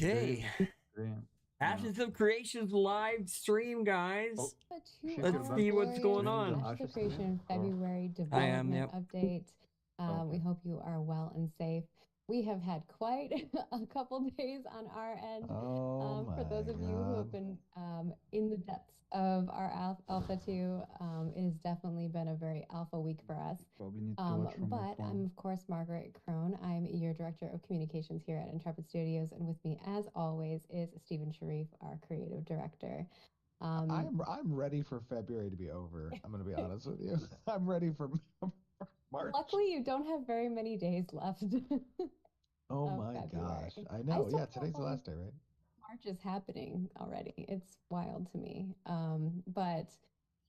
Okay. Great. Ashes of Creations live stream, guys. Oh, Let's see what's going on. Ashes of Creation February I am, development update. Okay. We hope you are well and safe. We have had quite a couple days on our end. For those of you who have been in the depths of our Alpha 2, it has definitely been a very alpha week for us. Probably need to watch from my But I'm, phone. of course, Margaret Crone. I'm your Director of Communications here at Intrepid Studios. And with me, as always, is Stephen Sharif, our Creative Director. I'm ready for February to be over. I'm going to be honest with you. I'm ready for March. Luckily, you don't have very many days left. Oh of my February. gosh. I know. still Yeah, can't today's the believe last day, right? March is happening already. It's wild to me. But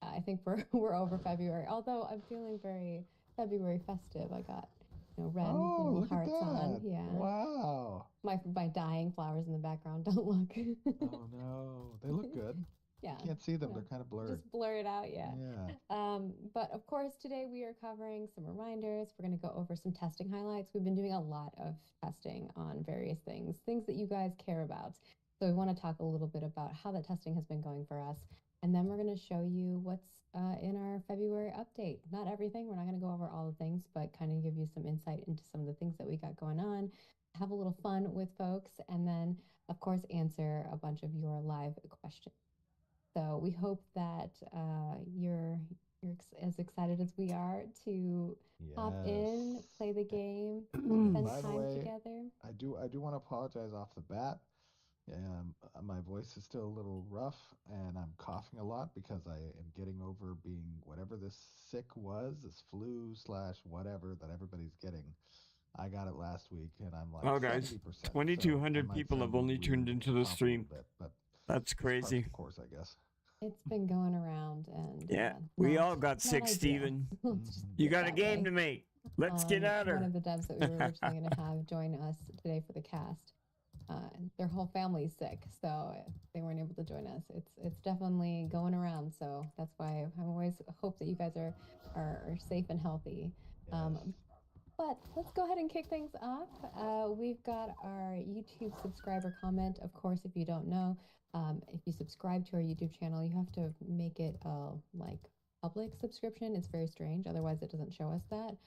I think we're over February. Although I'm feeling very February festive. I got red little look at hearts on. that. Yeah. Wow. My dying flowers in the background don't look. Oh no. They look good. Yeah. You can't see them. They're kind of blurred. Just blur it out, yeah. Yeah. But of course, today we are covering some reminders. We're going to go over some testing highlights. We've been doing a lot of testing on various things that you guys care about. So we want to talk a little bit about how that testing has been going for us. And then we're going to show you what's in our February update. Not everything. We're not going to go over all the things, but kind of give you some insight into some of the things that we got going on. Have a little fun with folks. And then, of course, answer a bunch of your live questions. So we hope that you're as excited as we are to hop in, play the game, spend time together. I do want to apologize off the bat. My voice is still a little rough, and I'm coughing a lot because I am getting over being whatever this this flu / whatever that everybody's getting. I got it last week, and I'm like, oh guys, 70%. 2,200 people have only tuned into the stream. But that's crazy. Of course, I guess. It's been going around, and yeah, we all got sick, Steven. You got a game to make. Let's get at her. One of the devs that we were originally going to have join us today for the cast, their whole family's sick, so they weren't able to join us. It's definitely going around, so that's why I always hope that you guys are safe and healthy. Yes. But let's go ahead and kick things off. We've got our YouTube subscriber comment. Of course, if you don't know, if you subscribe to our YouTube channel, you have to make it like public subscription. It's very strange. Otherwise, it doesn't show us that.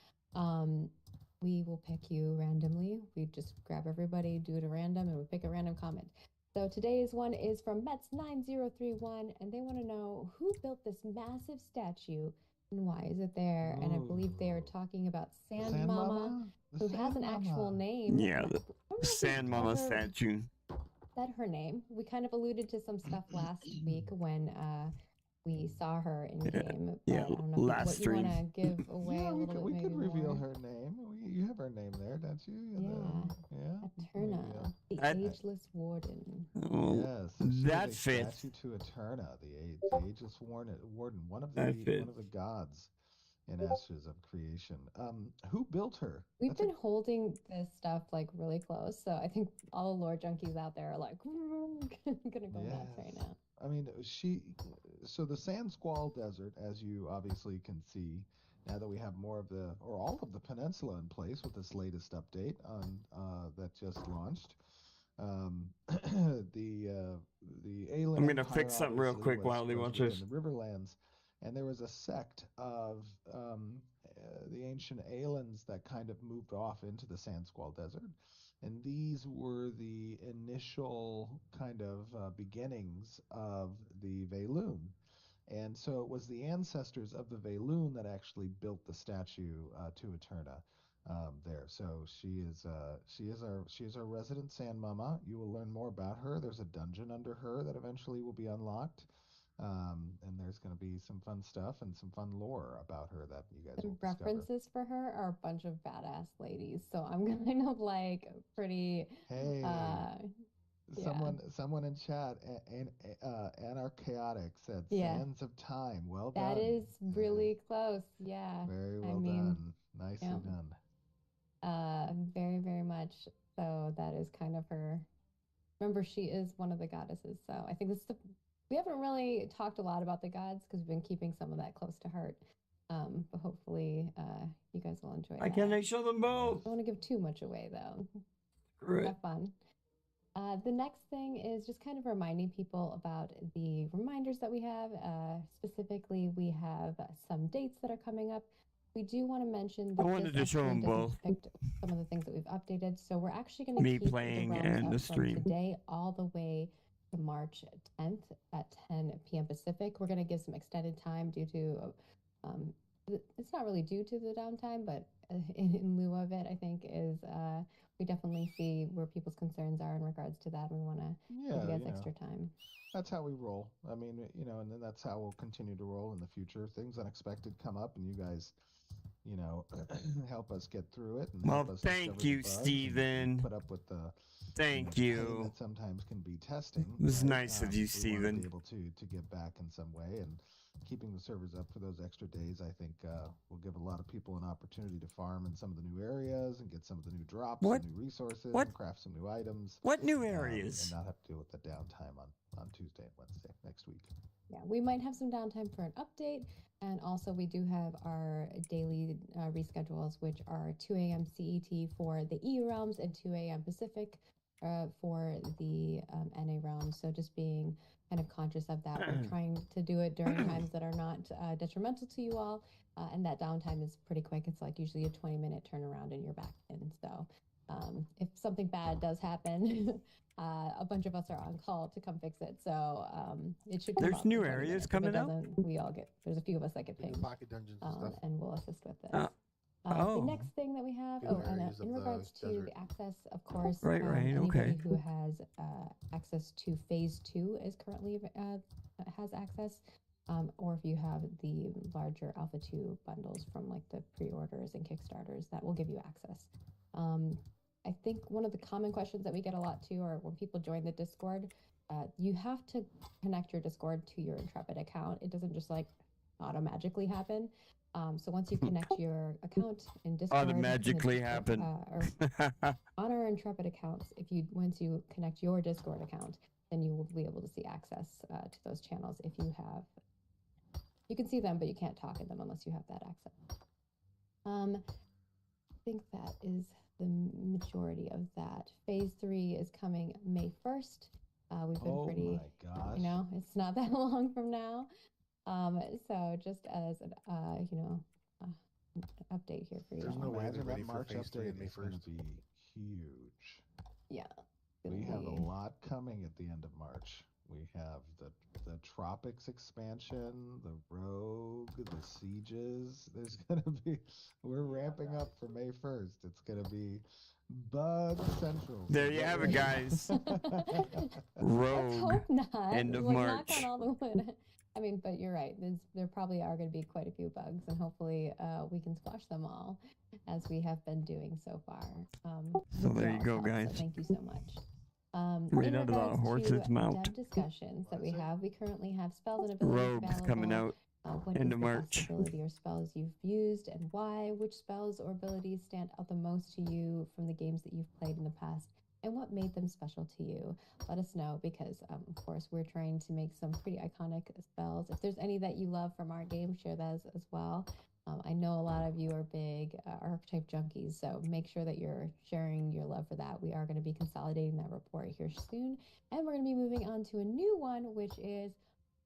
We will pick you randomly. We just grab everybody, do it at random, and we pick a random comment. So today's one is from Mets9031, and they want to know who built this massive statue and why is it there? And I believe they are talking about Sand Mama, who has an actual name. Yeah, the Sand Mama statue. Said her name. We kind of alluded to some stuff last week when we saw her in game. But yeah, I don't know last stream. You want to give away a little bit. We could reveal more. her name. You have her name there, don't you? Yeah. Eterna, the ageless warden. Oh, yes, so that fits. Statue to Eterna, the ageless warden, one of the gods in Ashes of Creation. Who built her? We've been holding this stuff like really close, so I think all the lore junkies out there are like gonna go nuts right now. I mean, so the Sand Squall Desert, as you obviously can see, now that we have more of all of the peninsula in place with this latest update on that just launched. The alien. I'm gonna fix something real quick while they watch this. In the Riverlands, and there was a sect of the ancient aliens that kind of moved off into the Sand Squall Desert. And these were the initial kind of beginnings of the Valoon. And so it was the ancestors of the Valoon that actually built the statue to Eterna there. So she is our resident Sand Mama. You will learn more about her. There's a dungeon under her that eventually will be unlocked. And there's going to be some fun stuff and some fun lore about her that you guys will discover. References for her are a bunch of badass ladies, so I'm kind of like pretty. Hey, someone in chat, Anarchaotic said Sands of Time. Well done. That is really close. Yeah. Very well done. Nicely done. Very, very much. So that is kind of her. Remember, she is one of the goddesses. So I think we haven't really talked a lot about the gods because we've been keeping some of that close to heart. But hopefully you guys will enjoy it. Can I show them both? I don't want to give too much away, though. Right. Have fun. The next thing is just kind of reminding people about the reminders that we have. Specifically, we have some dates that are coming up. We do want to mention I that wanted this to show actually them doesn't both. depict some of the things that we've updated. So we're actually going to Me keep the playing realms and up the from stream. today all the way to March 10th at 10 p.m. Pacific. We're going to give some extended time due to, it's not really due to the downtime, but in lieu of it, I think is we definitely see where people's concerns are in regards to that. And we want to give you Yeah, guys extra time. that's how we roll. I mean, and then that's how we'll continue to roll in the future. Things unexpected come up, and you guys, help us get through it and help Well, us thank discover you, the bugs and Steven. put up with the Thank pain you. that sometimes can be testing. It was right? nice of you, We want to Steven. be able to give back in some way, and keeping the servers up for those extra days, I think, will give a lot of people an opportunity to farm in some of the new areas and get some of the new drops What? and new resources What? and craft some new items. What new And areas? not have to deal with the downtime on Tuesday and Wednesday next week. Yeah, we might have some downtime for an update. And also, we do have our daily reschedules, which are 2 a.m. CET for the EU realms and 2 a.m. Pacific for the NA realms. So just being kind of conscious of that. We're trying to do it during times that are not detrimental to you all. And that downtime is pretty quick. It's like usually a 20-minute turnaround and you're back in. So if something bad does happen, a bunch of us are on call to come fix it. So it should come There's out in new 20 areas minutes. If coming it out? doesn't, we all get, there's a few of us that get In the pinged pocket dungeons and stuff. and we'll assist with this. Oh. The next thing that we have, New and areas of in the regards to desert. the access, of course, Right, anybody okay. who has access to phase 2 is currently has access. Or if you have the larger Alpha 2 bundles from like the pre-orders and Kickstarters, that will give you access. I think one of the common questions that we get a lot too are when people join the Discord, you have to connect your Discord to your Intrepid account. It doesn't just like auto-magically happen. So once you connect your account in Discord, Auto-magically happen. or on our Intrepid accounts, once you connect your Discord account, then you will be able to see access to those channels. If you have, you can see them, but you can't talk in them unless you have that access. I think that is the majority of that. Phase 3 is coming May 1st. We've been pretty, my gosh. it's not that long from now. So just as an, update here for you. There's no way Imagine they're ready that for March phase 3 update and May is going 1st. to be huge. Yeah. We have a lot coming at the end of March. We have the Tropics expansion, the Rogue, the Sieges. There's gonna be, we're ramping up for May 1st. It's gonna be Bug Central. There you have it, guys. Rogue. Let's hope not. End of Like, March. knock on all the wood. I mean, but you're right. There probably are going to be quite a few bugs, and hopefully we can squash them all, as we have been doing so far. So with there you y'all's go, help, guys. So thank you so much. Right In out of the regards horse's to mouth. dev discussions that we What's it? have, we currently have spells and abilities Rogue's available. coming out. What End is of the March. best ability or spells you've used and why? Which spells or abilities stand out the most to you from the games that you've played in the past? And what made them special to you? Let us know, because of course we're trying to make some pretty iconic spells. If there's any that you love from our game, share those as well. I know a lot of you are big archetype junkies, so make sure that you're sharing your love for that. We are going to be consolidating that report here soon, and we're going to be moving on to a new one, which is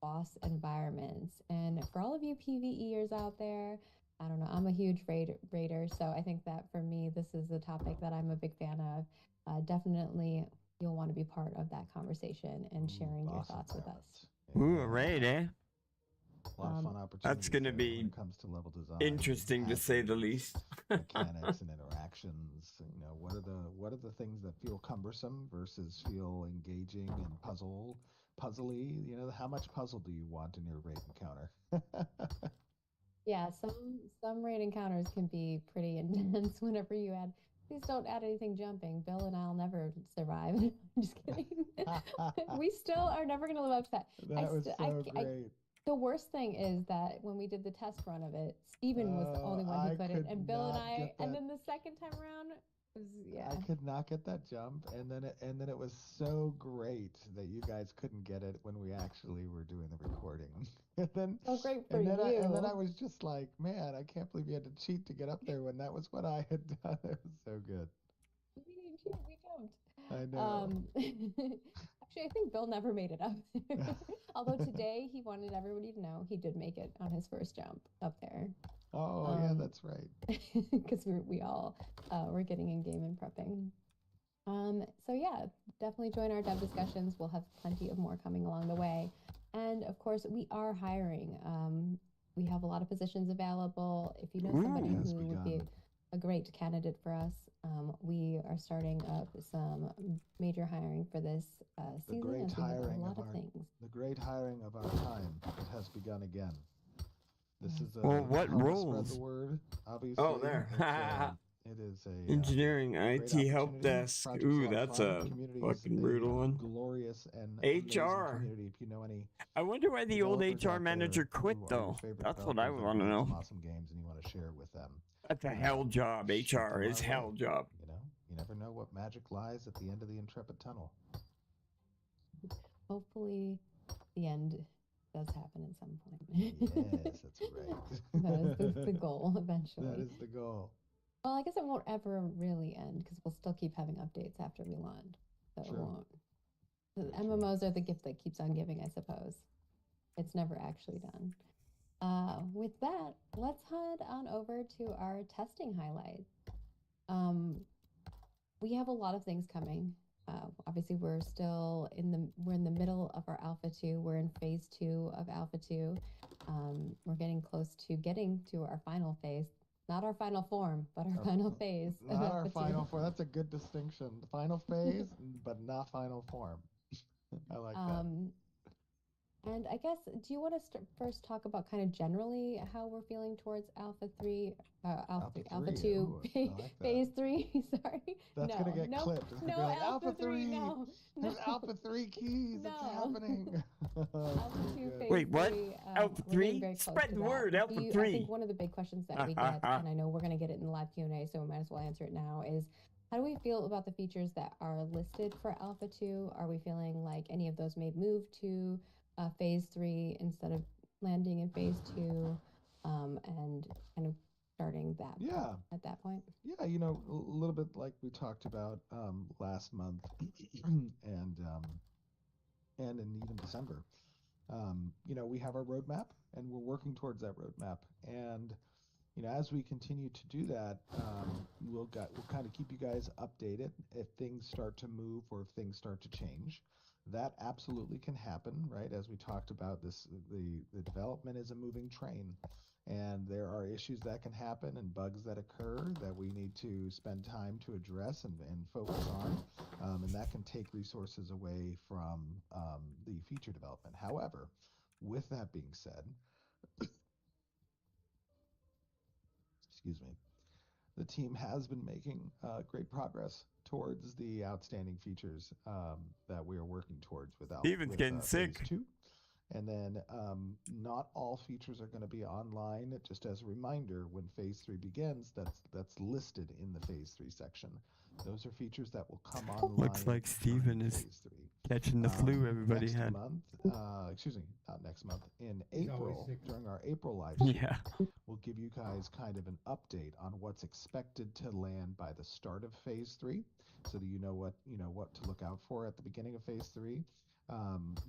boss environments. And for all of you PvEers out there, I don't know, I'm a huge raider, so I think that for me, this is a topic that I'm a big fan of. Definitely, you'll want to be part of that conversation and sharing your Boss thoughts with us. environments. Ooh, Yeah. a raid, eh? A lot of fun opportunities. That's gonna there be when it comes to level design. Interesting to say the least. Mechanics and interactions. What are the things that feel cumbersome versus feel engaging and puzzly? How much puzzle do you want in your raid encounter? Yeah, some raid encounters can be pretty intense whenever you add. Please don't add anything jumping. Bill and I'll never survive. I'm just kidding. We still are never going to live up to that. That was so great. The worst thing is that when we did the test run of it, Steven was the only one who I couldn't, could and Bill and not I, get and that. then the second time around was I could not get that jump, and then it was so great that you guys couldn't get it when we actually were doing the recording. And then so great for and then you. and then I was just like, man, I can't believe you had to cheat to get up there when that was what I had done. It was so good. We didn't cheat, we jumped. I know. Actually, I think Bill never made it up there. Although today he wanted everybody to know he did make it on his first jump up there. Oh, yeah, that's right. Because we all were getting in game and prepping. So yeah, definitely join our dev discussions. We'll have plenty of more coming along the way. And of course, we are hiring. We have a lot of positions available. If you know somebody Has who would be begun. a great candidate for us, we are starting up some major hiring for this The season great as we have a hiring lot of of our things. the great hiring of our time. It has begun again. This Yes. is Well, what help us spread the roles? word. Obviously, Oh, there. it is a Engineering, great IT, help opportunity. desk. Project's a Ooh, lot of that's fun. a Community is fucking a brutal one. glorious and amazing HR. community. If you know any I wonder why the old developers HR out there manager quit, who are your though. favorite That's what I developers that want are to making know. some awesome games and you want to share with them, That's a hell job. shoot HR them is our hell way. job. You know, you never know what magic lies at the end of the Intrepid Tunnel. Hopefully, the end does happen at some point. Yes, that's right. That is the goal eventually. That is the goal. Well, I guess it won't ever really end because we'll still keep having updates after we launch. So it True. won't. The Very true. MMOs are the gift that keeps on giving, I suppose. It's never actually done. With that, let's head on over to our testing highlights. We have a lot of things coming. Obviously, we're in the middle of our Alpha 2. We're in phase 2 of Alpha 2. We're getting close to getting to our final phase. Not our final form, but our final phase. Not our Alpha 2. final form. That's a good distinction. The final phase, but not final form. I like that. And I guess, do you want to first talk about kind of generally how we're feeling towards Alpha 3, Alpha 2, Ooh, I like that. Phase 3? Sorry. That's no, gonna get no, clipped. It's no, gonna be like, Alpha 3, no, There's no. Alpha 3 keys. No. It's happening. Alpha 2, Phase Wait, what? 3. Alpha we're getting 3? very close Spread to the that. word, Alpha I 3. think one of the big questions that we get, and I know we're going to get it in the live Q&A, so we might as well answer it now, is how do we feel about the features that are listed for Alpha 2? Are we feeling like any of those may move to Phase 3 instead of landing in Phase 2, and kind of starting that at that point? Yeah, you know, a little bit like we talked about last month and in even December. You know, we have our roadmap and we're working towards that roadmap. And you know, as we continue to do that, we'll kind of keep you guys updated if things start to move or if things start to change. That absolutely can happen, right? As we talked about, the development is a moving train, and there are issues that can happen and bugs that occur that we need to spend time to address and focus on, and that can take resources away from the feature development. However, with that being said, excuse me, the team has been making great progress towards the outstanding features that we are working towards with Steven's getting sick. Phase 2. And then not all features are going to be online. Just as a reminder, when Phase 3 begins, that's listed in the Phase 3 section. Those are features that will come online. Looks like Steven is Phase 3. catching the flu everybody next had. month, excuse me, not next month, in April, during our April live stream, Yeah. we'll give you guys kind of an update on what's expected to land by the start of Phase 3, so that you know what to look out for at the beginning of Phase 3.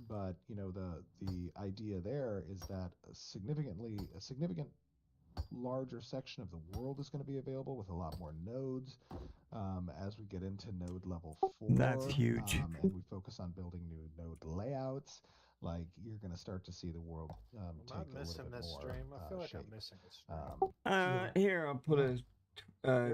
But you know, the idea there is that a significant larger section of the world is going to be available with a lot more nodes as we get into node level 4. That's huge. And we focus on building new node layouts. Like, you're going to start to see the world take a little bit more stream? I feel like shape. I'm missing a stream. Here, I'll put a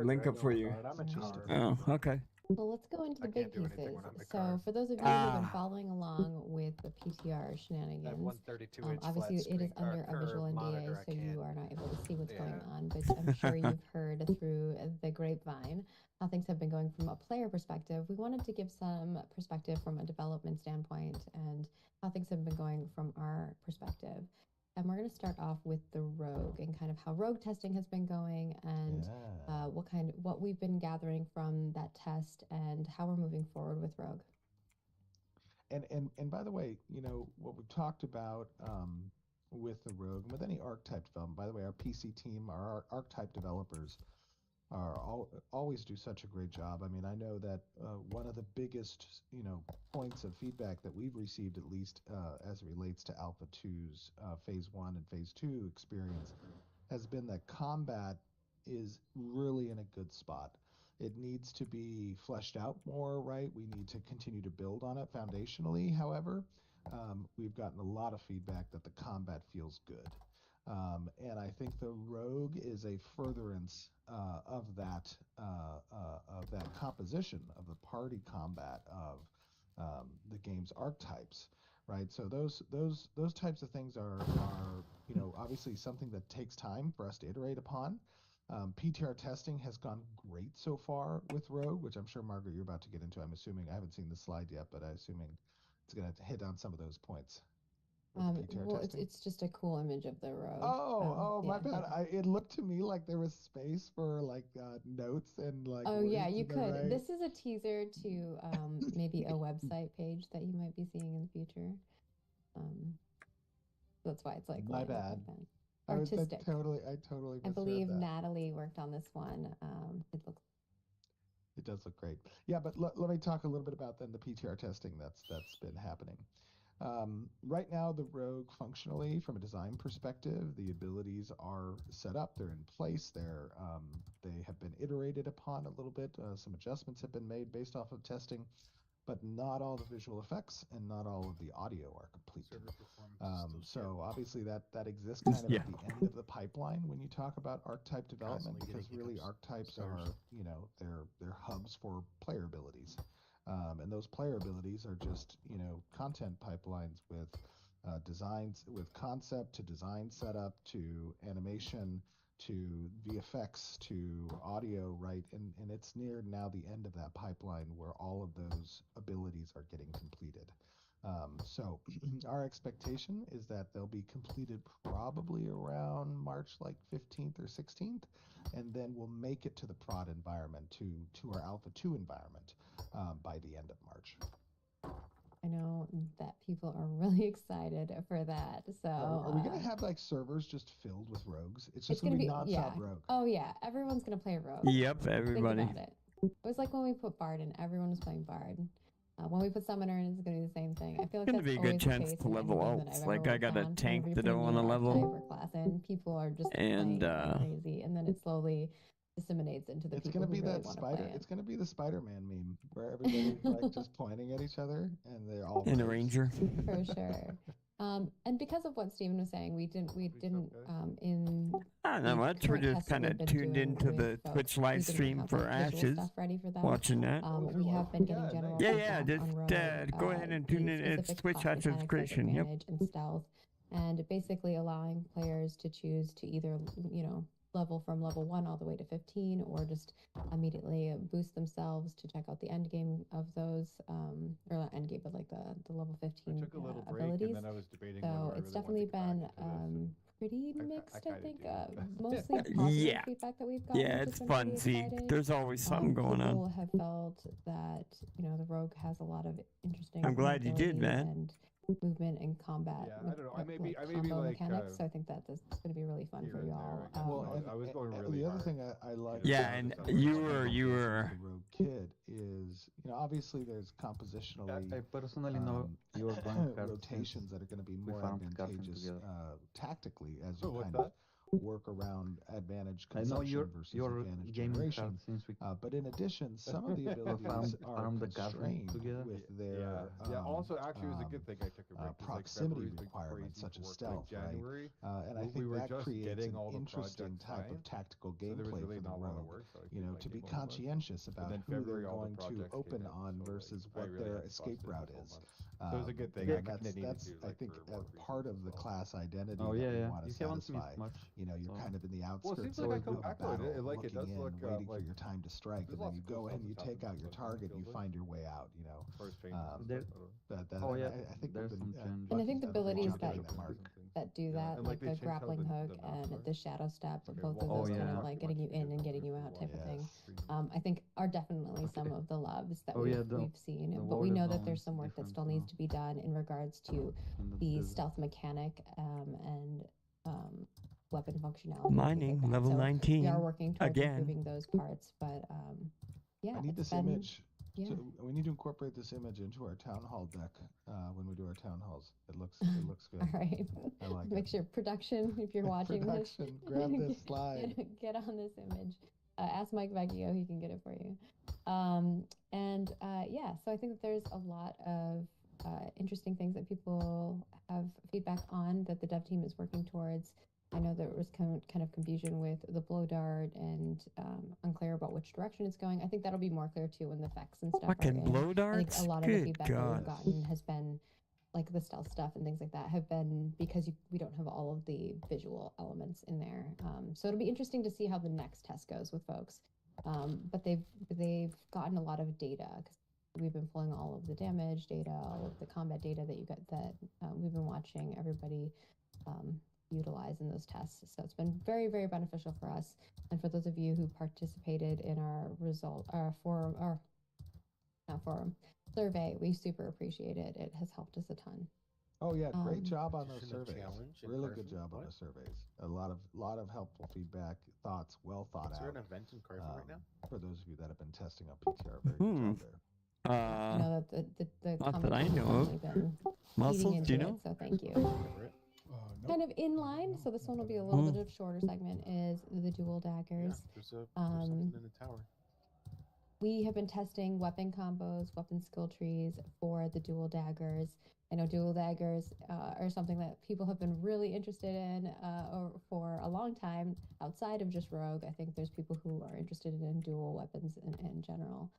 link up for you. I'm in Just Discord. Oh, okay. Well, let's go into the I big can't do anything pieces. when I'm in the So, car. for those of you who've been Ah. following along with the PTR That shenanigans, 132-inch obviously flat it is screen, under a visual curved NDA, monitor, I so you can't. are not able to see what's going Yeah. on. But I'm sure you've heard through the grapevine how things have been going from a player perspective. We wanted to give some perspective from a development standpoint and how things have been going from our perspective. And we're going to start off with the Rogue and kind of how Rogue testing has been going and what we've been gathering from that test and how we're moving forward with Rogue. And by the way, you know, what we've talked about with the Rogue and with any archetype development, by the way, our PC team, our archetype developers, always do such a great job. I mean, I know that one of the biggest, points of feedback that we've received, at least as it relates to Alpha 2's Phase 1 and Phase 2 experience, has been that combat is really in a good spot. It needs to be fleshed out more, right? We need to continue to build on it foundationally. However, we've gotten a lot of feedback that the combat feels good. And I think the rogue is a furtherance of that composition of the party combat of the game's archetypes, right? So those types of things are obviously something that takes time for us to iterate upon. PTR testing has gone great so far with Rogue, which I'm sure, Margaret, you're about to get into. I'm assuming, I haven't seen the slide yet, but I'm assuming it's going to hit on some of those points. Well, it's just a cool image of the rogue. My bad. Yeah. It looked to me like there was space for like notes and like. Oh yeah, words you to the could. right. This is a teaser to maybe a website page that you might be seeing in the future. That's why it's like My lined up bad. like that. Artistic. I totally I misread believe that. Natalie worked on this one. It does look great. Yeah, but let me talk a little bit about then the PTR testing that's been happening. Right now, the Rogue functionally, from a design perspective, the abilities are set up. They're in place. They have been iterated upon a little bit. Some adjustments have been made based off of testing, but not all the visual effects and not all of the audio are complete. So obviously that exists kind of at the end of the pipeline when you talk about archetype development, because really archetypes are, they're hubs for player abilities. And those player abilities are just, content pipelines with designs, with concept to design setup to animation to VFX to audio, right? And it's near now the end of that pipeline where all of those abilities are getting completed. So our expectation is that they'll be completed probably around March like 15th or 16th, and then we'll make it to the prod environment, to our Alpha 2 environment by the end of March. I know that people are really excited for that. So are we going to have like servers just filled with rogues? It's just going to be non-stop rogue. Oh yeah, everyone's going to play rogue. Yep, everybody. Think about it. It was like when we put Bard in, everyone was playing Bard. When we put Summoner in, it's going to be the same thing. I feel like It's going to be a good chance to level out. Like I got a tank that I want to level. Class in, people are just playing crazy, and then it slowly disseminates into the people who really want to play it. It's going to be the Spider-Man meme where everybody's like just pointing at each other and they're all in a ranger. For sure. And because of what Steven was saying, we didn't not much. We're just kind of tuned into the Twitch live stream for Ashes, watching that. We have been getting general. Just go ahead and tune in. It's Twitch Ashes Creation. Yep. And stealth, and basically allowing players to choose to either level from level 1 all the way to 15, or just immediately boost themselves to check out the end game of those, or not end game, but like the level 15 I took a little break, abilities. And then I was debating so it's definitely been pretty mixed, I think. Mostly positive feedback that we've gotten. Yeah, it's fun. See, there's always something going on. People have felt that the rogue has a lot of interesting. I'm glad you did, man. And movement and combat. Yeah, I don't know. I may be like mechanics. So I think that this is going to be really fun for y'all. Well, I was going really the hard. other thing I like. Yeah, and you were. The rogue kid is, obviously there's compositionally. I personally know your rotations that are going to be more advantageous tactically as you kind that? of work around advantage I know consumption versus your advantage gaming generation. Since we But in addition, some of the abilities are constrained with their Also, actually, it was a good thing I took a break. proximity requirements, such as stealth, right? And I think that creates an interesting type of tactical gameplay for the rogue. To be conscientious about who they're going to open on versus what their escape route is. So it was a good thing. That's I think part of the class identity that we want to satisfy. You're kind of in the outskirts of the battle, looking in, waiting for your time to strike, and then you go in, you take out your target, and you find your way out. I think there's and I think the abilities that do that, like the grappling hook and the shadow step, both of those kind of like getting you in and getting you out type of thing, I think are definitely some of the loves that we've seen. But we know that there's some work that still needs to be done in regards to the stealth mechanic and weapon functionality. and things Mining, like that. level So 19. We are working towards again. improving those parts, but yeah, I need it's this been- image. Yeah. So we need to incorporate this image into our town hall deck when we do our town halls. It looks good. All right. I like Make it. sure production, if you're watching Production, this, grab this slide. Get on this image. Ask Mike Vecchio, he can get it for you. Yeah, so I think that there's a lot of interesting things that people have feedback on that the dev team is working towards. I know there was kind of confusion with the blow dart and unclear about which direction it's going. I think that'll be more clear too when the effects and stuff are Fucking in. blow I darts? think a lot of the Good feedback that God. we've gotten has been like the stealth stuff and things like that have been because we don't have all of the visual elements in there. So it'll be interesting to see how the next test goes with folks. But they've gotten a lot of data because we've been pulling all of the damage data, all of the combat data that you got that we've been watching everybody utilize in those tests. So it's been very, very beneficial for us. And for those of you who participated in our forum survey, we super appreciate it. It has helped us a ton. Oh yeah, great Um, job on those Isn't a surveys. challenge in Really good Carthage? job on What? the surveys. A lot of helpful feedback, thoughts, well thought Is there out. an event in Carthage right now? For those of you that have been testing on PTR, very good job there. I know that the not that comments I have know of. definitely been Muscles, eating do you into know? it, so thank you. Favorite? Kind of in line, so this one will be a little bit of shorter segment, is the dual daggers. Yeah, there's something in the tower. We have been testing weapon combos, weapon skill trees for the dual daggers. I know dual daggers are something that people have been really interested in for a long time outside of just Rogue. I think there's people who are interested in dual weapons in general.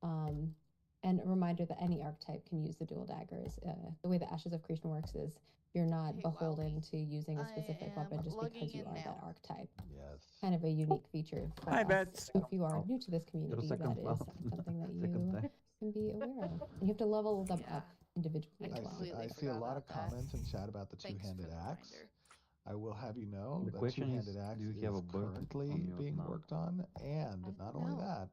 And a reminder that any archetype can use the dual daggers. The way the Ashes of Creation works is you're not Hey, beholden Wowie. to using a I specific weapon am just logging because you in are that now. archetype. Yes. Kind of a unique feature for Hi, us. Bets. So if you are Oh, new to this community, that second is time. something that Second you time. can be aware of. And you have to level them Yeah. up individually I as well. completely I see a forgot lot of about that. comments in chat about the Thanks for two-handed the axe. reminder. I will have you know The that question is, two-handed axe do you is have a button currently on your being mount? worked on, and I not don't only know. that,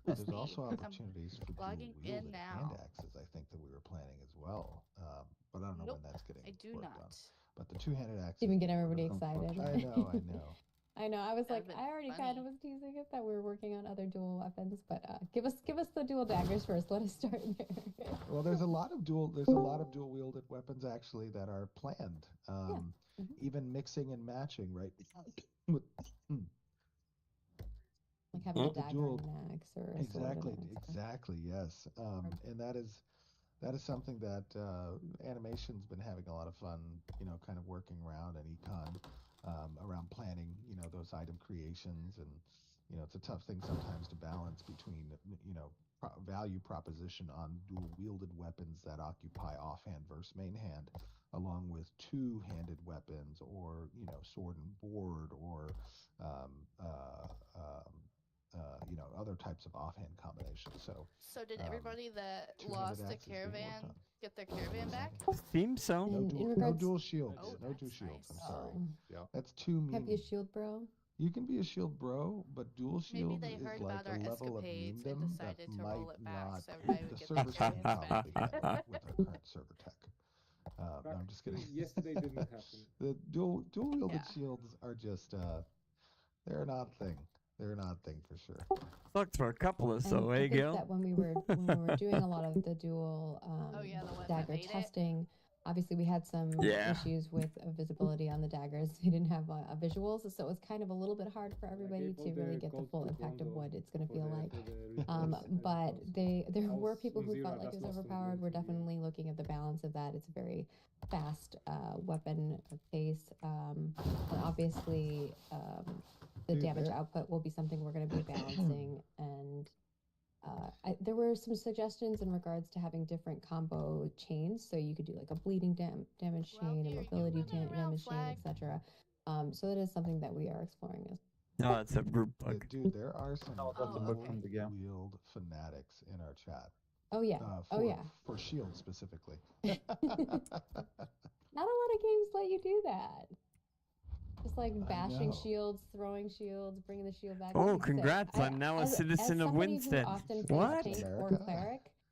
Must there's be. also I'm opportunities for logging in dual-wielded hand now. axes. I think that we were planning as well, but I don't know Nope, when that's getting I do worked on. not. But the two-handed axe. Even is get being everybody worked on. excited. I know. I know. I was That'd like, been I already kind of funny. was teasing it that we were working on other dual weapons, but give us the dual daggers first. Let us start there. Well, there's a lot of dual-wielded weapons actually that are planned. Even mixing and matching, right? With Like having a the dagger dual- and an axe or a sword and an axe. exactly, yes. And that is something that animation's been having a lot of fun, kind of working around, and econ around planning, those item creations, and it's a tough thing sometimes to balance between value proposition on dual wielded weapons that occupy offhand versus main hand, along with two-handed weapons, or sword and board, or other types of offhand combinations. So did everybody that two-handed lost a axe is being worked caravan on. get their caravan back? Seems so. No In dual, no regards- dual shields. Oh, No that's dual shields. I'm nice. sorry. Oh. That's too Have you mean. a shield, bro? You can be a shield bro, but dual Maybe shield they is heard like about our a level of escapades and memedom that decided to might roll it back not so everybody the would get server their side caravans probably back. can with our current server tech. No, I'm just kidding. Yesterday didn't happen. The dual wielded Yeah. shields are just they're an odd thing. They're an odd thing for sure. Sucked for a couple of And so, I eh, think Gil? that when we were doing a lot of the dual Oh, yeah, the ones that dagger made it? testing, obviously we had some Yeah. issues with visibility on the daggers. We didn't have visuals, so it was kind of a little bit hard for everybody gave to all really the get the gold full to impact of Gondo what it's going to for feel the- like. for the replace But and there I were was people on who zero, felt like that's it was lost on overpowered. We're green for me. definitely looking at the balance of that. It's a very fast weapon pace, and obviously the Dude, damage there- output will be something we're going to be balancing. And there were some suggestions in regards to having different combo chains, so you could do like a bleeding damage Well, chain, a here, you mobility run around, damage chain, flag. etc. So that is something that we are exploring. No, it's a group bug. Dude, there are some No, that's a bug from the game. dual-wield fanatics in our chat. Oh yeah, For Shield specifically. Not a lot of games let you do that. Just like bashing know. shields, throwing shields, bringing the shield back. Oh, That'd be sick. congrats, I'm now a citizen of somebody who Winston. often plays What? tank or America? cleric,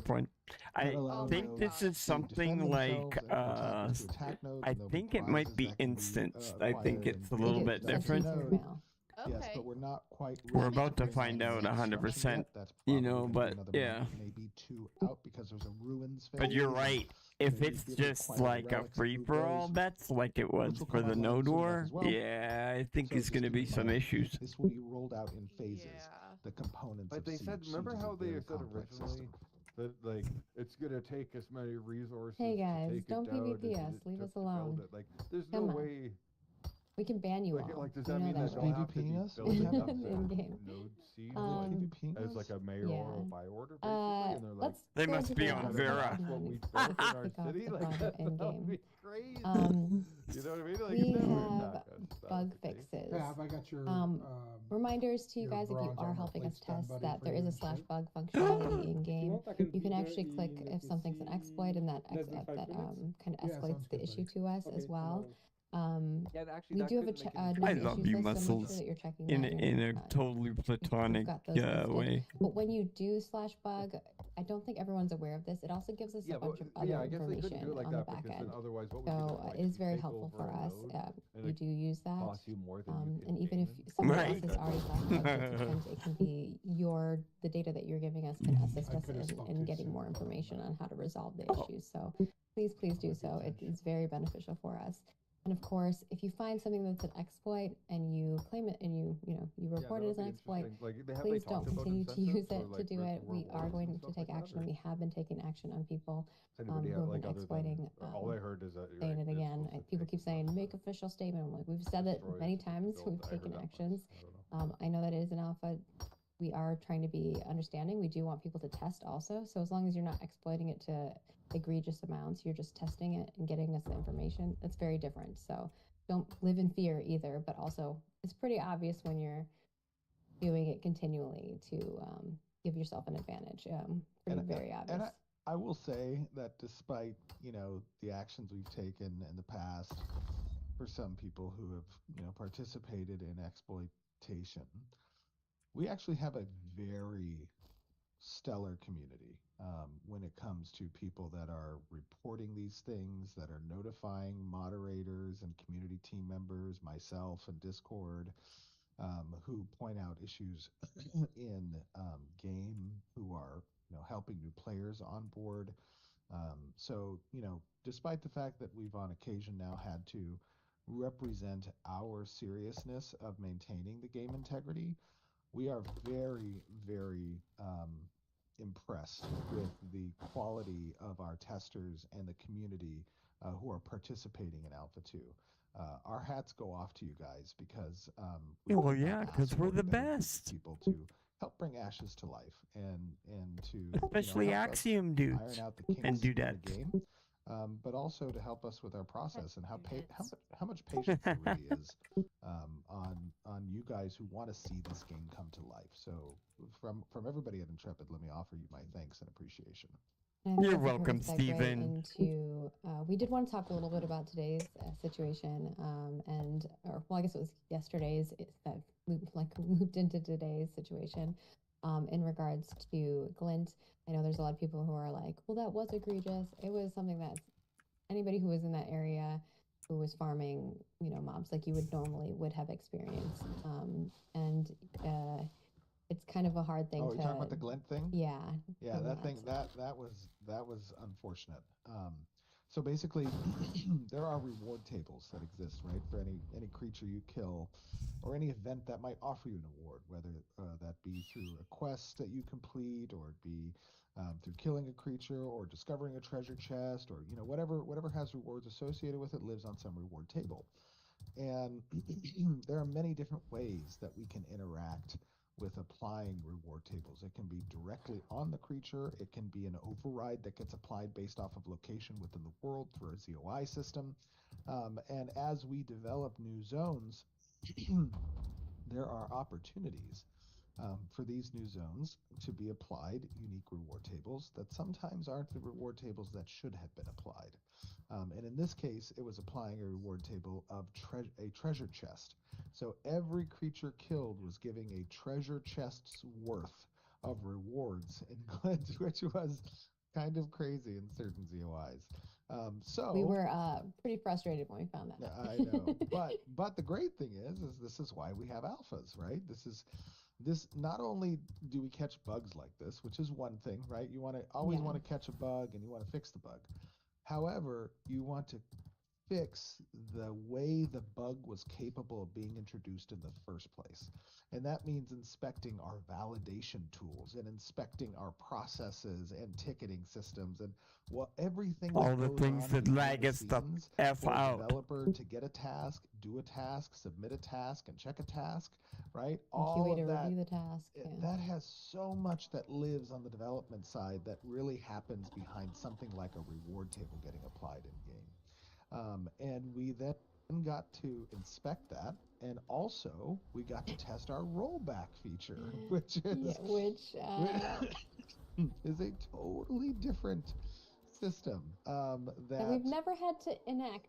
point. That I allows think nodes this to is something defend like themselves and tap into attack nodes, I and there'll be think it might prizes be that can be instanced. I think acquired it's a and little given bit to that Sent to you different. through node. mail. Yes, Okay. but we're not quite. We're ready about to bring find any out construction 100%, yet. That's you probably know, gonna be but another yeah. month, maybe 2 out, because there's a ruins phase. But you're and right. If they it's really just require like a relics to free move for all, those, that's like it was will for come the online node soon enough war. as well. Yeah, I think So it's just gonna keep be in some mind, issues. This will be rolled out in phases. Yeah. The components But of they Siege. said, remember Siege is a how they very said complex originally system. that like it's gonna take as many resources Hey to guys, take don't it down PvP as us. it Leave took us to build alone. it. Like, there's Come no on. way. We can ban you all. Like, does You that know mean that, that they'll right? have to be PvPing us? building What's up happening? In the game. node siege PvPing as like us? a mayoral Yeah. by order, basically? And they're like, Let's They go must into be the on "That's Vera." what we announcements built in to our kick off city. the Like, fun that in would be game. crazy. Um, You know what I mean? Like, we if they were have attack us, that was bug the case. fixes. Yeah, have I got your Reminders to you your guys if you bronze are armor helping us plates done, test buddy, that for there you is a and slash Shiv? bug functionality in If you game. want, I can You can be there actually click in, let if me something's an exploit, and that see, less than 5 minutes. kind of Yeah, escalates sounds the good, issue buddy. to us Okay, as well. Yeah, actually, We that do have a could make known it I issues love list, you, so make Muscles. sure that you're checking In that. a totally platonic got those listed. way. But when you do slash bug, I don't think everyone's aware of this. It also gives us a bunch of other I guess they couldn't information do it like on the that back because then end. otherwise what would you So do? Like, it is you very take helpful over for a us. node and We it do use that. costs you more than you can And even if gain? someone Right. else is already slash bugged, sometimes it can be the data that you're giving us can assist I us could've spoke in too getting soon. more information on how to resolve the Oh. issues. So please do so. It is very beneficial for us. And of course, if you find something that's an exploit and you claim it and you report it as an exploit, please don't continue to use it to do it. We are going to take action. We have been taking action on people who have been exploiting. All I heard is that Saying it again. People keep saying make official statement. I'm like, we've said it many times. We've taken actions. I know that it is an alpha. We are trying to be understanding. We do want people to test also. So as long as you're not exploiting it to egregious amounts, you're just testing it and getting us the information. That's very different. So don't live in fear either. But also, it's pretty obvious when you're doing it continually to give yourself an advantage. Very obvious. And I will say that despite, the actions we've taken in the past for some people who have, participated in exploitation, we actually have a very stellar community when it comes to people that are reporting these things, that are notifying moderators and community team members, myself and Discord, who point out issues in game, who are helping new players on board. So despite the fact that we've on occasion now had to represent our seriousness of maintaining the game integrity, we are very, very impressed with the quality of our testers and the community who are participating in Alpha 2. Our hats go off to you guys because we Well, could not yeah, ask 'cause we're for the better group of best. people to help bring Ashes to life and to Especially help us Axiom dudes iron out the and kinks in the dudettes. game, but also to help us with our process and how Dudettes. much patience there really is on you guys who want to see this game come to life. So from everybody at Intrepid, let me offer you my thanks and appreciation. And I think You're that's a welcome, perfect segue Steven. Into we did want to talk a little bit about today's situation, I guess it was yesterday's that moved into today's situation. In regards to Glint, I know there's a lot of people who are like, well, that was egregious. It was something that anybody who was in that area who was farming, mobs like you would have experienced, and it's kind of a hard thing. Oh, you're talking about the Glint thing? Yeah. Yeah, that thing that was unfortunate. So basically, there are reward tables that exist, right, for any creature you kill, or any event that might offer you an award, whether that be through a quest that you complete, or it be through killing a creature, or discovering a treasure chest, or whatever has rewards associated with it lives on some reward table. And there are many different ways that we can interact with applying reward tables. It can be directly on the creature. It can be an override that gets applied based off of location within the world through a ZOI system. And as we develop new zones, there are opportunities for these new zones to be applied unique reward tables that sometimes aren't the reward tables that should have been applied. And in this case, it was applying a reward table of a treasure chest. So every creature killed was giving a treasure chest's worth of rewards in Glint, which was kind of crazy in certain ZOIs. So We were pretty frustrated when we found that out. I know, but the great thing is this is why we have alphas, right? This not only do we catch bugs like this, which is one thing, right? You always Yeah. want to catch a bug and you want to fix the bug. However, you want to fix the way the bug was capable of being introduced in the first place. And that means inspecting our validation tools and inspecting our processes and ticketing systems and everything All that the goes things on that behind lag the us the scenes F for a out. developer to get a task, do a task, submit a task, and check a task, right? And All QA of to that review the task. that has so much that lives on the development side that really happens behind something like a reward table getting applied in game. And we then got to inspect that, and also we got to test our rollback feature, which is is a totally different system that we've never had to enact.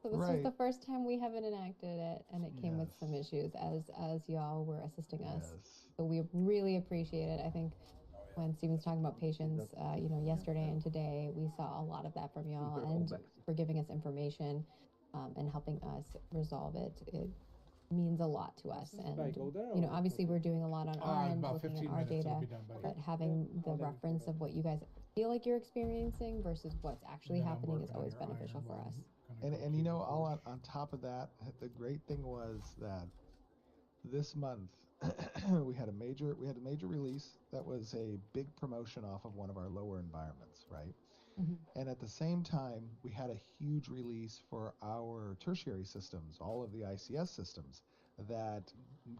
So this was Right. the first time we haven't enacted it, and it came with Yes. some issues as y'all were assisting us. Yes. So we really appreciate it. I think when Steven's talking about patience, yesterday and today, we saw a lot of that from y'all, and for giving us information and helping us resolve it. It means a lot to us. And obviously we're doing a lot on our end, looking at our data, but having the reference of what you guys feel like you're experiencing versus what's actually happening is always beneficial for us. And all on top of that, the great thing was that this month we had a major release that was a big promotion off of one of our lower environments, right? Mm-hmm. And at the same time, we had a huge release for our tertiary systems, all of the ICS systems that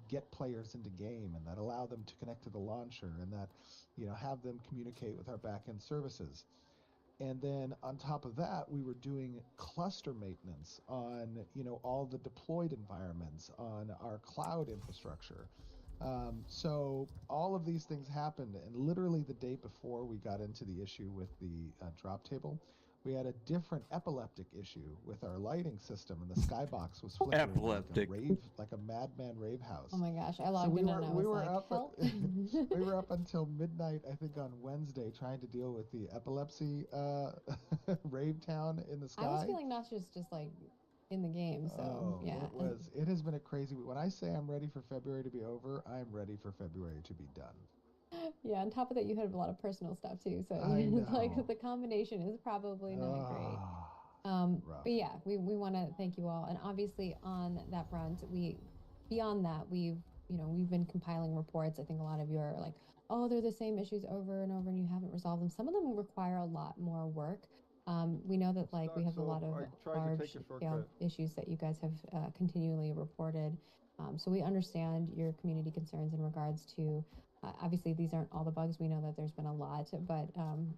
get players into game and that allow them to connect to the launcher and that have them communicate with our backend services. And then on top of that, we were doing cluster maintenance on, all the deployed environments on our cloud infrastructure. So all of these things happened, and literally the day before we got into the issue with the drop table, we had a different epileptic issue with our lighting system, and the skybox was flickering Epileptic. like a madman rave house. Oh my gosh, I logged in and I was like, help. We were up until midnight, I think, on Wednesday, trying to deal with the epilepsy rave town in the sky. I was feeling nauseous just like in the game, so yeah. It has been a crazy week. When I say I'm ready for February to be over, I'm ready for February to be done. Yeah, on top of that, you had a lot of personal stuff too, so it's like the combination is probably not great. But yeah, we want to thank you all, and obviously on that front, beyond that, we've been compiling reports. I think a lot of you are like, oh, they're the same issues over and over, and you haven't resolved them. Some of them require a lot more work. We know that we have a lot of large scale issues that you guys have continually reported. So we understand your community concerns in regards to. Obviously, these aren't all the bugs. We know that there's been a lot, but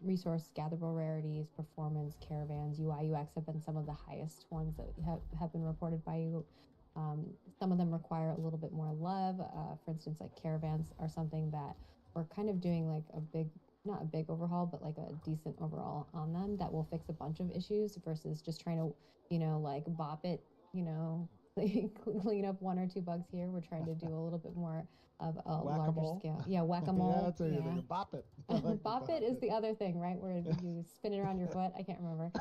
resource gatherable rarities, performance, caravans, UI, UX have been some of the highest ones that have been reported by you. Some of them require a little bit more love. For instance, like caravans are something that we're kind of doing like not a big overhaul, but like a decent overall on them that will fix a bunch of issues versus just trying to, bop it, clean up one or two bugs here. We're trying to do a little bit more of a larger scale. Yeah, whack-a-mole. Yeah, that's what you're thinking. Bop it. Bop it is the other thing, right? Where you spin it around your foot. I can't remember.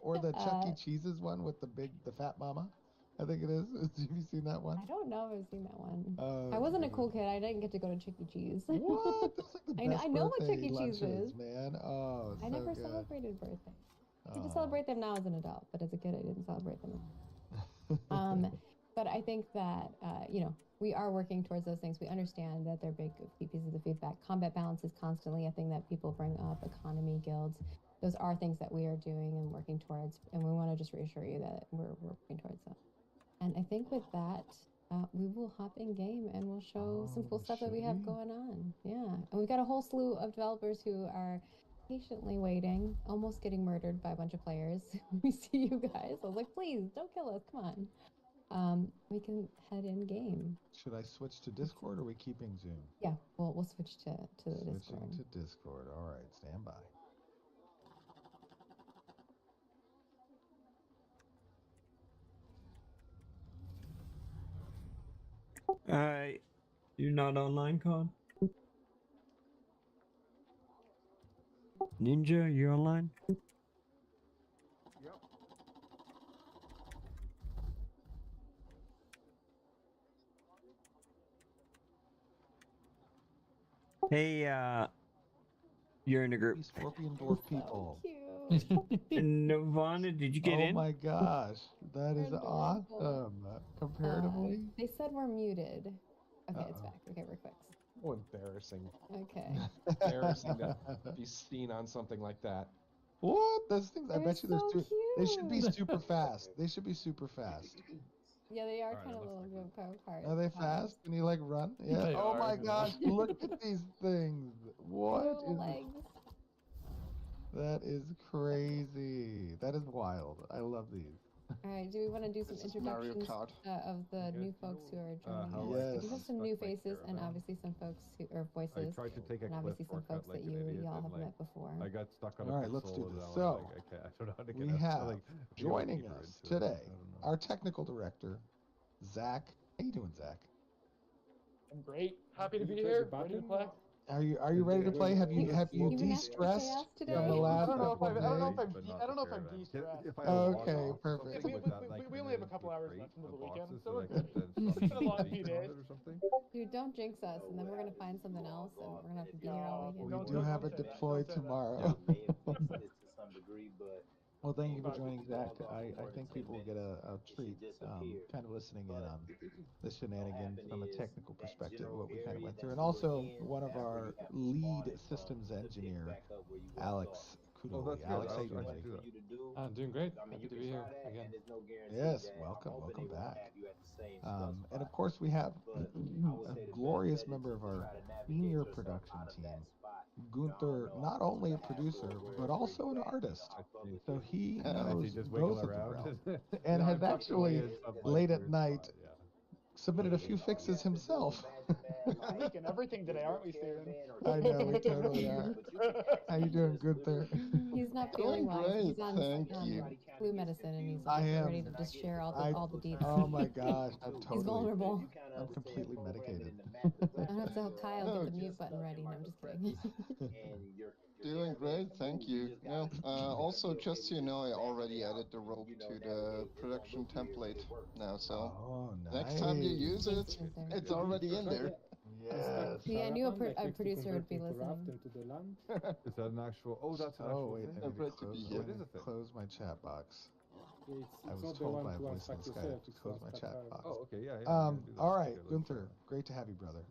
Or the Chuck E. Cheese's one with the fat mama. I think it is. Have you seen that one? I don't know if I've seen that one. Oh, I wasn't a cool kid. I didn't get to go to Chuck E. Cheese. What? That's like the best I know what birthday Chuck E. Cheese lunches, is. man. Oh, I never celebrated birthdays. I get to celebrate them now as an adult, but as a kid, I didn't celebrate them. But I think that, we are working towards those things. We understand that they're big pieces of feedback. Combat balance is constantly a thing that people bring up, economy, guilds. Those are things that we are doing and working towards, and we want to just reassure you that we're working towards them. And I think with that, we will hop in game and we'll show some cool stuff that we have going on. Yeah, and we've got a whole slew of developers who are patiently waiting, almost getting murdered by a bunch of players. We see you guys. I was like, please don't kill us. Come on. We can head in game. Should I switch to Discord or are we keeping Zoom? Yeah, we'll switch to the Discord. Switching to Discord. All right, stand by. You're not online, Con? Ninja, you online? Hey, you're in a group. These Scorpion Dwarf people. Cute. Nirvana, did you get Oh in? my gosh, that is They're adorable. awesome. Comparatively, They said we're muted. Okay, it's Uh-oh. back. Okay, we're fixed. Oh, embarrassing. Okay. Embarrassing to be seen on something like that. What? Those things? I They're bet you there's so two. They should be cute. super fast. They should be super fast. Yeah, they are Alright, kind it of a looks little like bit apart. Are they fast? Can you like run? Yeah. They Oh are, my yeah. gosh! Look at these things. What Little is? legs. That is crazy. That is wild. I love these. All right, do we want to do some This is Mario introductions Kart. of the Yes, new you folks who know, are joining how us? like We do this have is some stuck new my faces and caravan. obviously some folks who or I voices, tried to take a and cliff obviously some shortcut folks like that an you idiot, y'all and, have like, met before. I got stuck on All a right, let's do pixel, and this. I was So, like, okay, I don't know how to get We out. have Like, joining deeper us into it, today I don't know. our technical director, Zach. How you doing, Zach? I'm great. Happy to Did be you press here. the Ready to button? play. Are you ready to play? Have you You been asked to play de-stressed us today? from the I last don't know if couple of I don't know days? if I'm But de- not I the don't know if I'm caravan. de-stressed. If I had a log Okay, off perfect. something with that, we only have a nitrogen couple with hours crate left into of the weekend, boxes so that we're I good. could then It's been a stop long eating few on days. it or something. Dude, don't jinx us, and then we're gonna find something else, and we're gonna have to be here all No, We weekend. do have it don't say that. deployed Don't say that. tomorrow. Well, thank you for But joining, Zach. I think people will get a treat, kind of listening in on the shenanigans from a technical perspective, what we kind of went through. And also, one of our lead systems engineer, Alex Oh, Kudoli. that's good. Alex, how I you doing, should buddy? do that. I'm doing great. Happy to be here again. Yes, welcome back. And of course, we have a glorious member of our senior production team, Gunther, not only a producer, but also an artist. So he Is he knows just both wiggle of the around? realms Yeah, and has I'm tucked away actually, in some, like, late at weird night, spot, yeah. submitted a few fixes himself. we're leaking everything today, aren't we, Steven? I know, we totally are. How you doing, Gunther? He's not Doing feeling well. He's great, on thank you. flu medicine, and he's I like am. ready to just share all the deets. Oh my gosh, I'm He's totally, vulnerable. I'm completely medicated. I have to tell Kyle Oh, get the mute button ready. No, I'm just kidding. Doing great, thank you. No, also, just so you know, I already added the rope to the production template now, so Oh, next time you nice. use Thanks, it, Gunther. it's already in there. Yes. See, I knew a producer would be listening. Is that an actual? Oh, that's an Oh actual wait, thing. I need to Great to close, be I here. It is a thing. close my chat box. I was It's not the told one by a to voice in ask the sky yourself, to it's close to my ask chat Kyle. box. Oh, okay, yeah. yeah I'm gonna do that. All Okay, right, let's Gunther, try that. great to have you, brother.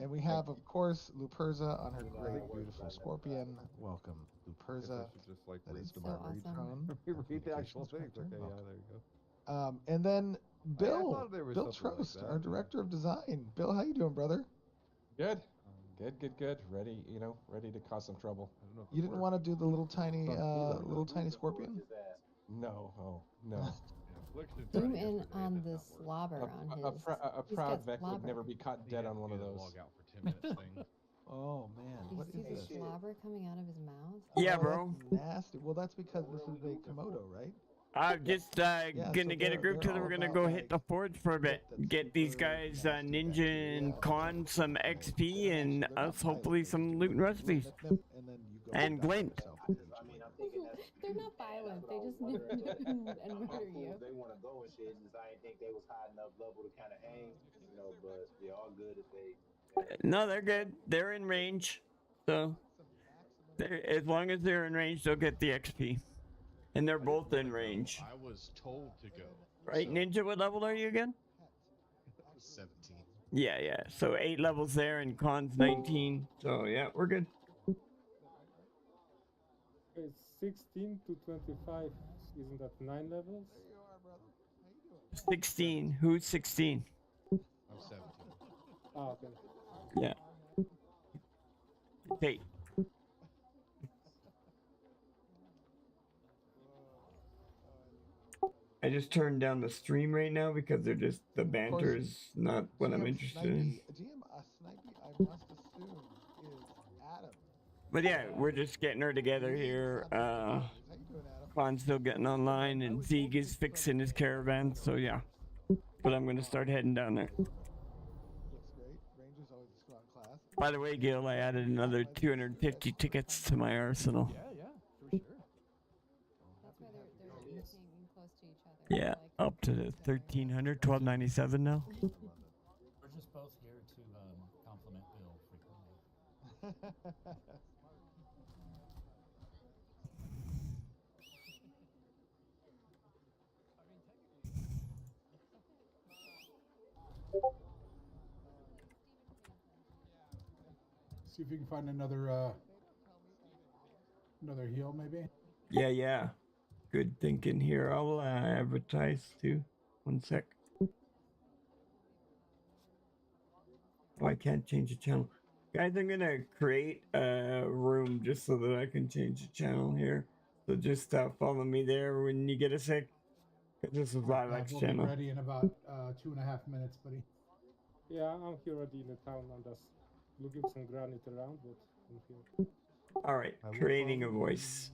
And we have, of course, Luperza on her great, beautiful scorpion. Welcome, I guess Luperza. I should just like That read is the So Marguerite awesome. Trone. read the actual Communications things. Director. Okay, yeah, Welcome. there you go. And then I Bill, thought there was Bill something like Trost, that, our yeah. director of design. Bill, how you doing, brother? Good. Good. Ready, ready to cause some trouble. I don't know if You it didn't worked. want to do the little tiny, Don't little tiny scorpion? No, oh, no. Yeah, Affliction tried Zoom it in yesterday, on it did the not work. slobber on his. A He's proud got Vec would slobber. never be caught dead on one of those. Log out for 10 minutes thing. Oh man, Do you what see is the this? slobber coming out of his mouth? Yeah, Oh, bro. that's nasty. Well, that's because this is a Komodo, right? I'm just Yeah, gonna so get a group they're together. all We're gonna about, go like, hit the forge for a bit. that Get these super guys nasty Ninja bacteria and Con some that XP they're and actually- they're not us hopefully violent. They some just loot do and a recipes. nip, nip, and then you go And die Glint. yourself individually. They're not violent. They just nip and murder you. No, they're good. They're in range. So as long as they're in range, they'll get the XP. And they're both in range. I was told to go. Right, so Ninja, what level are you again? I was 17. Yeah. So 8 levels there and Con's 19. So yeah, we're good. It's 16 to 25. Isn't that 9 levels? There you are, brother. How you doing? 16. Who's 16? I'm 17. Ah, okay. Yeah. Hey. I just turned down the stream right now because they're just the banter is not what I'm interested in. GM, Snipey, I must assume, is Adam. But yeah, we're just getting her together here. How you doing, Adam? Con's still getting online and Zeke is fixing his caravan, so yeah. But I'm gonna start heading down there. Looks great. Rangers always a strong class. By the way, Gil, I added another 250 tickets to my arsenal. Yeah, for sure. That's why they're looking close to each other. Yeah, Like, up to the 1300, 1297 now. We're just both here to compliment Bill frequently. See if you can find another heal, maybe. Yeah. Good thinking here. I'll advertise too. 1 sec. Oh, I can't change the channel. Guys, I'm gonna create a room just so that I can change the channel here. So just follow me there when you get a sec. This is Lilac's We'll channel. be ready in about 2.5 minutes, buddy. Yeah, I'm here already in the town. I'm just looking some granite around, but I'm here. All right, creating a voice.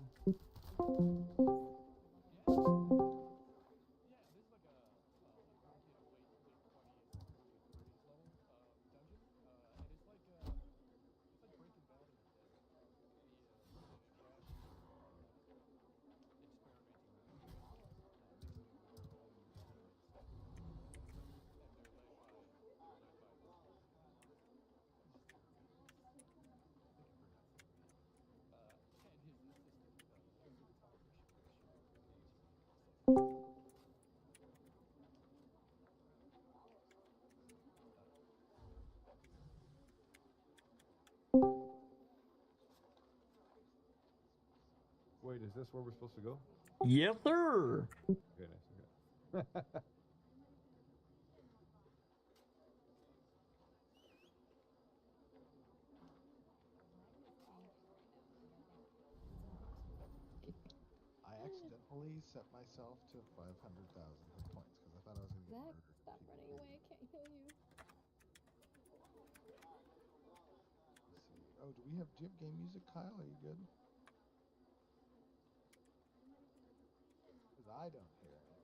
Wait, is this where we're supposed to go? Yes, sir. Okay, nice. Okay. I accidentally set myself to 500,000 hit points because I thought I was going to get Zach, murdered. stop running away. I can't heal you. Let's see. Oh, do you have game music, Kyle? Are you good? Because I don't hear it. I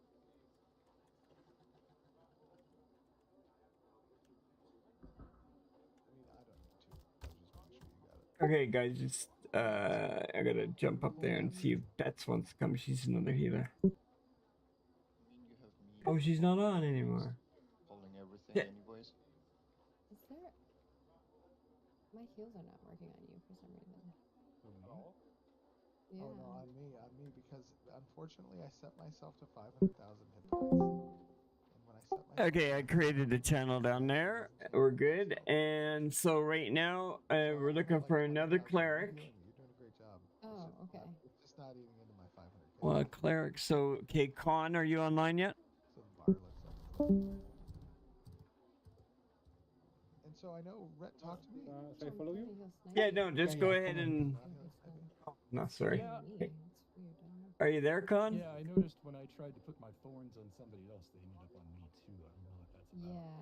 mean, I don't need to. I was just making sure you got it. Okay, guys, just I gotta jump up there and see if Bets wants to come. She's another healer. Oh, she's not on anymore. Pulling everything Yeah. anyways. Is there? My heals are not working on you for some reason. Yeah. Oh no, on me, because unfortunately I set myself to 500,000 hit points. And when I set myself Okay, I created a channel down there. We're good. And so right now, we're looking for another cleric. You're doing a great job. Oh, okay. It's just not eating into my 500k. Well, a cleric. So, okay, Con, are you online yet? So the bar looks like. And so I know Rhett talked to me. Should I follow you? Yeah, no, just go ahead and. Oh, no, sorry. Yeah. Okay. Are you there, Con? Yeah, I noticed when I tried to put my thorns on somebody else, they ended up on me too. I don't know what that's about. Yeah.